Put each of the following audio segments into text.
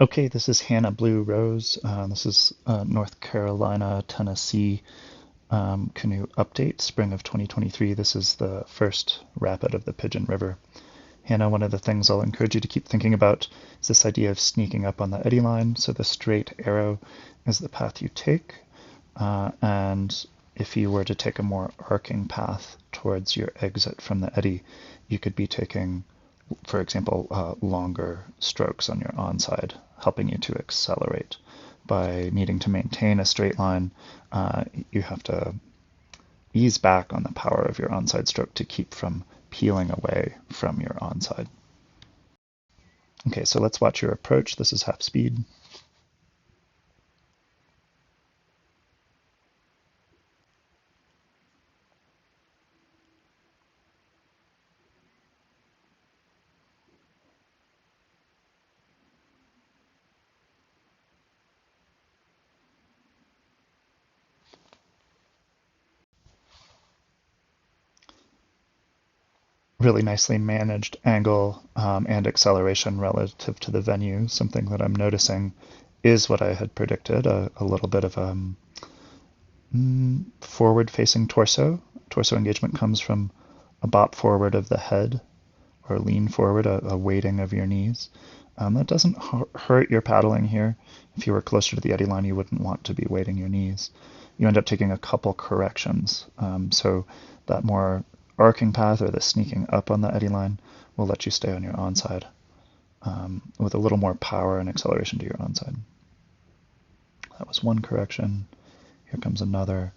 Okay, this is Hannah Blue Rose. This is North Carolina, Tennessee canoe update, spring of 2023. This is the first rapid of the Pigeon River. Hannah, one of the things I'll encourage you to keep thinking about is this idea of sneaking up on the eddy line. So the straight arrow is the path you take. And if you were to take a more arcing path towards your exit from the eddy, you could be taking, for example, longer strokes on your onside, helping you to accelerate. By needing to maintain a straight line, you have to ease back on the power of your onside stroke to keep from peeling away from your onside. Okay, so let's watch your approach. This is half speed. Really nicely managed angle and acceleration relative to the venue. Something that I'm noticing is what I had predicted, a little bit of forward-facing torso. Torso engagement comes from a bop forward of the head or lean forward, a weighting of your knees. That doesn't hurt your paddling here. If you were closer to the eddy line, you wouldn't want to be weighting your knees. You end up taking a couple corrections. So that more arcing path or the sneaking up on the eddy line will let you stay on your onside with a little more power and acceleration to your onside. That was one correction. Here comes another.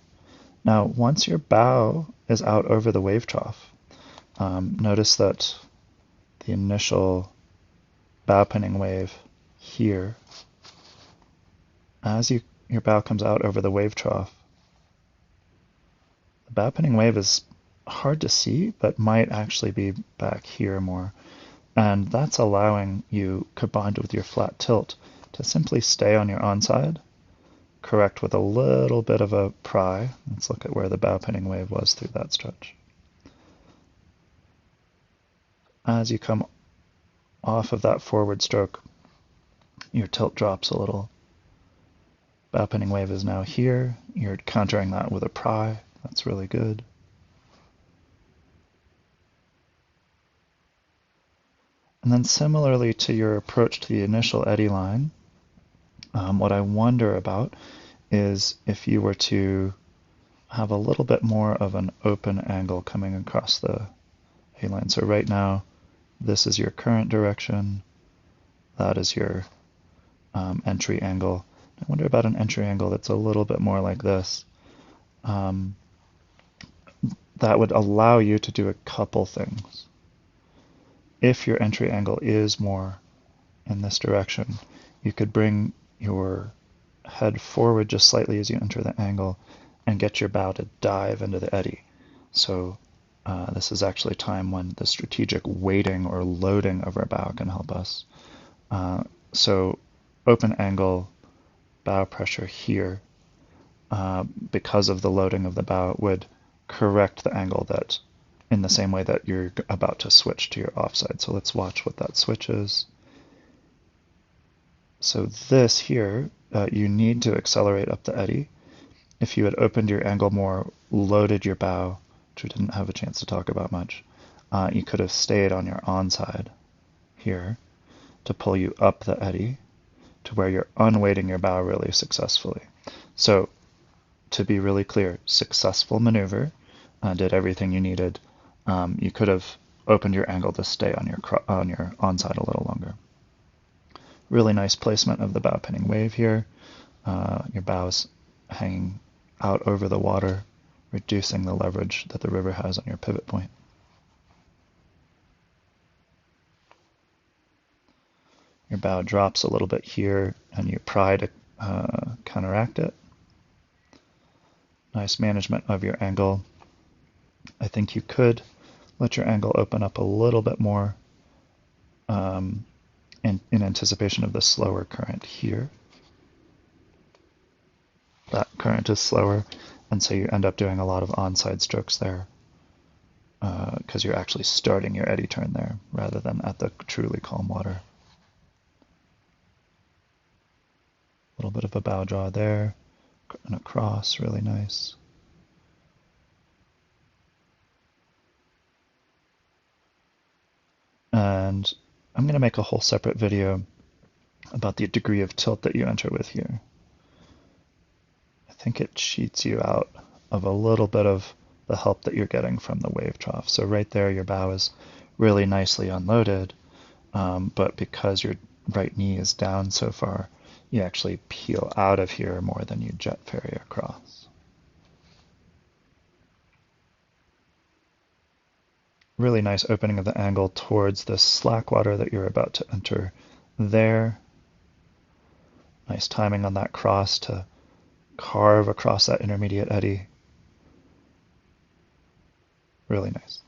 Now, once your bow is out over the wave trough, notice that the initial bow pinning wave here, as your bow comes out over the wave trough, the bow pinning wave is hard to see, but might actually be back here more. And that's allowing you, combined with your flat tilt, to simply stay on your onside, correct with a little bit of a pry. Let's look at where the bow pinning wave was through that stretch. As you come off of that forward stroke, your tilt drops a little. Bow pinning wave is now here. You're countering that with a pry. That's really good. And then similarly to your approach to the initial eddy line, what I wonder about is if you were to have a little bit more of an open angle coming across the eddy line. So right now, this is your current direction. That is your entry angle. I wonder about an entry angle that's a little bit more like this. That would allow you to do a couple things. If your entry angle is more in this direction, you could bring your head forward just slightly as you enter the angle and get your bow to dive into the eddy. So this is actually a time when the strategic weighting or loading of our bow can help us. So open angle bow pressure here, because of the loading of the bow, would correct the angle that in the same way that you're about to switch to your offside. So let's watch what that switch is. So this here, you need to accelerate up the eddy. If you had opened your angle more, loaded your bow, which we didn't have a chance to talk about much, you could have stayed on your onside here to pull you up the eddy to where you're unweighting your bow really successfully. So to be really clear, successful maneuver, did everything you needed. You could have opened your angle to stay on your onside a little longer. Really nice placement of the bow pinning wave here. Your bow's hanging out over the water, reducing the leverage that the river has on your pivot point. Your bow drops a little bit here, and you pry to counteract it. Nice management of your angle. I think you could let your angle open up a little bit more in anticipation of the slower current here. That current is slower, and so you end up doing a lot of onside strokes there because you're actually starting your eddy turn there rather than at the truly calm water. bit of a bow draw there, and across, really nice. And I'm going to make a whole separate video about the degree of tilt that you enter with here. I think it cheats you out of a little bit of the help that you're getting from the wave trough. So right there, your bow is really nicely unloaded, but because your right knee is down so far, you actually peel out of here more than you jet ferry across. Really nice opening of the angle towards the slack water that you're about to enter there. Nice timing on that cross to carve across that intermediate eddy. Really nice.